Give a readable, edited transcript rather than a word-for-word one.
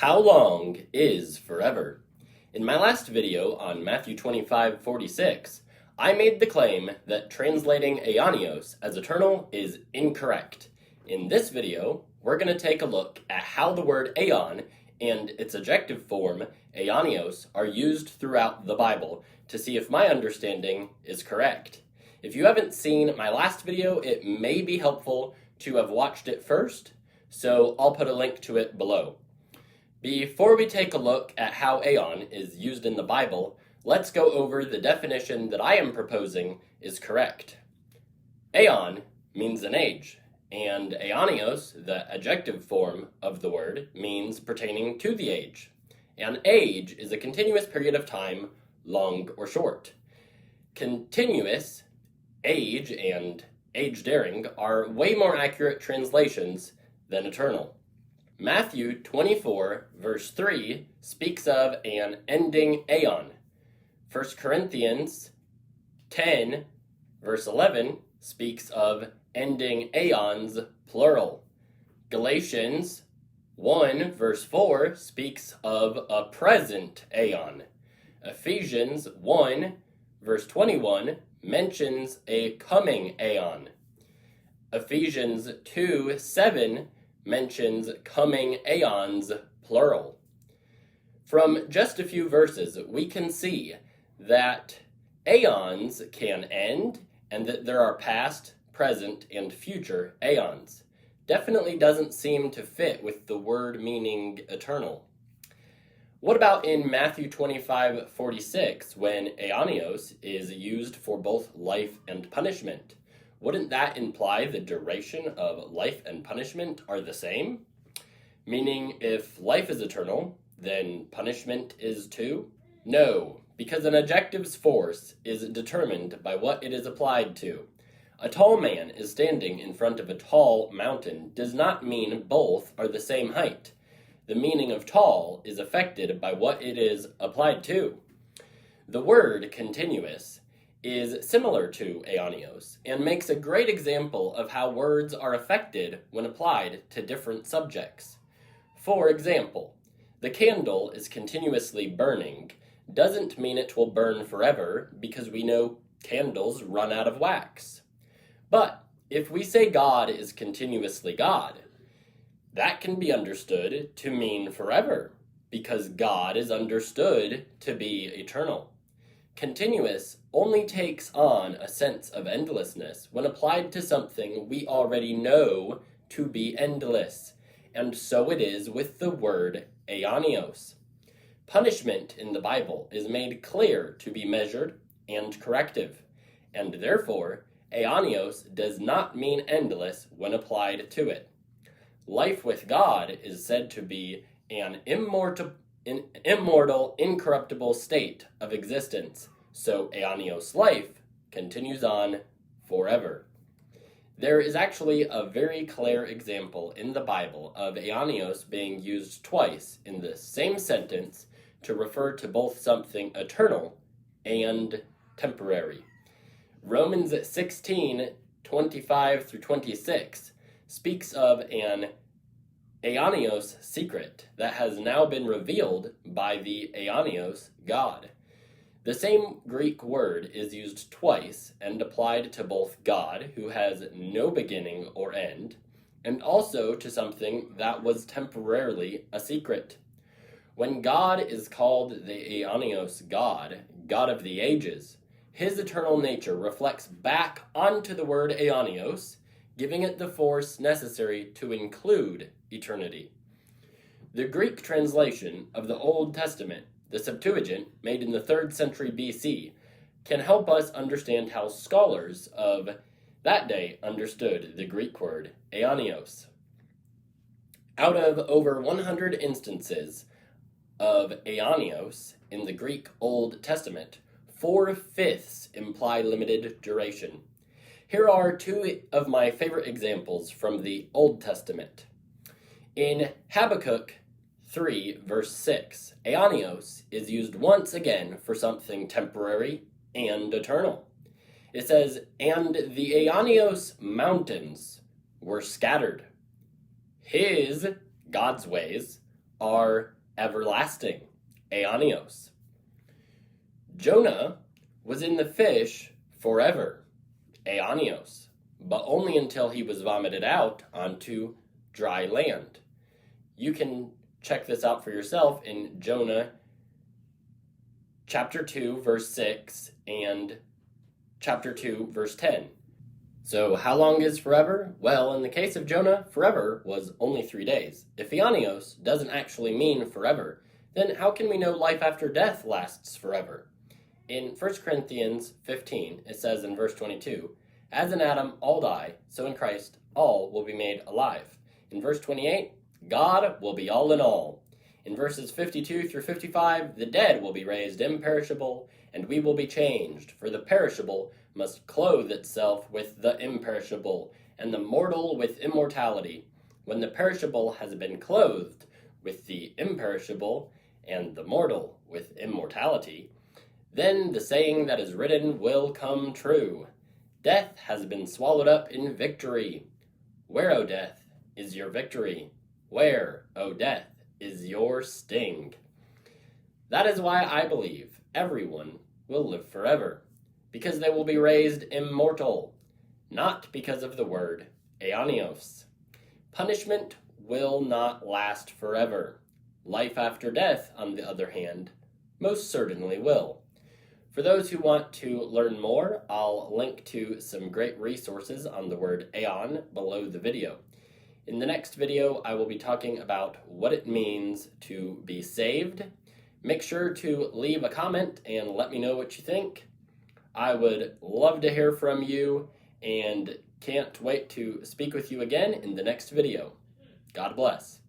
How long is forever? In my last video on Matthew 25:46, I made the claim that translating aionios as eternal is incorrect. In this video, we're going to take a look at how the word aion and its adjective form, aionios, are used throughout the Bible to see if my understanding is correct. If you haven't seen my last video, it may be helpful to have watched it first, so I'll put a link to it below. Before we take a look at how aion is used in the Bible, let's go over the definition that I am proposing is correct. Aeon means an age, and aionios, the adjective form of the word, means pertaining to the age. An age is a continuous period of time, long or short. Continuous, age, and age-daring are way more accurate translations than eternal. Matthew 24, verse 3 speaks of an ending aeon. 1 Corinthians 10, verse 11 speaks of ending aeons, plural. Galatians 1, verse 4 speaks of a present aeon. Ephesians 1, verse 21 mentions a coming aeon. Ephesians 2, 7 mentions coming aeons, plural. From just a few verses, we can see that aeons can end and that there are past, present, and future aeons. Definitely doesn't seem to fit with the word meaning eternal. What about in Matthew 25:46 when aionios is used for both life and punishment? Wouldn't that imply the duration of life and punishment are the same? Meaning, if life is eternal, then punishment is too? No, because an adjective's force is determined by what it is applied to. A tall man is standing in front of a tall mountain does not mean both are the same height. The meaning of tall is affected by what it is applied to. The word continuous is similar to aionios and makes a great example of how words are affected when applied to different subjects. For example, the candle is continuously burning doesn't mean it will burn forever because we know candles run out of wax. But if we say God is continuously God, that can be understood to mean forever because God is understood to be eternal. Continuous only takes on a sense of endlessness when applied to something we already know to be endless, and so it is with the word aionios. Punishment in the Bible is made clear to be measured and corrective, and therefore aionios does not mean endless when applied to it. Life with God is said to be an immortal, incorruptible state of existence, so aionios life continues on forever. There is actually a very clear example in the Bible of aionios being used twice in the same sentence to refer to both something eternal and temporary. Romans 16:25-26 speaks of an aionios secret that has now been revealed by the aionios God. The same Greek word is used twice and applied to both God, who has no beginning or end, and also to something that was temporarily a secret. When God is called the aionios God, God of the ages, his eternal nature reflects back onto the word aionios, giving it the force necessary to include eternity. The Greek translation of the Old Testament, the Septuagint, made in the 3rd century BC, can help us understand how scholars of that day understood the Greek word aionios. Out of over 100 instances of aionios in the Greek Old Testament, 4/5 imply limited duration. Here are two of my favorite examples from the Old Testament. In Habakkuk 3, verse 6, aionios is used once again for something temporary and eternal. It says, "And the aionios mountains were scattered. His, God's ways, are everlasting, aionios. Jonah was in the fish forever, aionios, but only until he was vomited out onto dry land. You can check this out for yourself in Jonah chapter 2, verse 6, and chapter 2, verse 10. So how long is forever? Well, in the case of Jonah, forever was only 3 days. If aionios doesn't actually mean forever, then how can we know life after death lasts forever? In 1 Corinthians 15, it says in verse 22, "As in Adam all die, so in Christ all will be made alive." In verse 28, God will be all in all. In verses 52 through 55, the dead will be raised imperishable, and we will be changed, for the perishable must clothe itself with the imperishable, and the mortal with immortality. When the perishable has been clothed with the imperishable, and the mortal with immortality, then the saying that is written will come true. Death has been swallowed up in victory. Where, O death, is your victory? Where, O death, is your sting? That is why I believe everyone will live forever, because they will be raised immortal, not because of the word aionios. Punishment will not last forever. Life after death, on the other hand, most certainly will. For those who want to learn more, I'll link to some great resources on the word aion below the video. In the next video, I will be talking about what it means to be saved. Make sure to leave a comment and let me know what you think. I would love to hear from you and can't wait to speak with you again in the next video. God bless.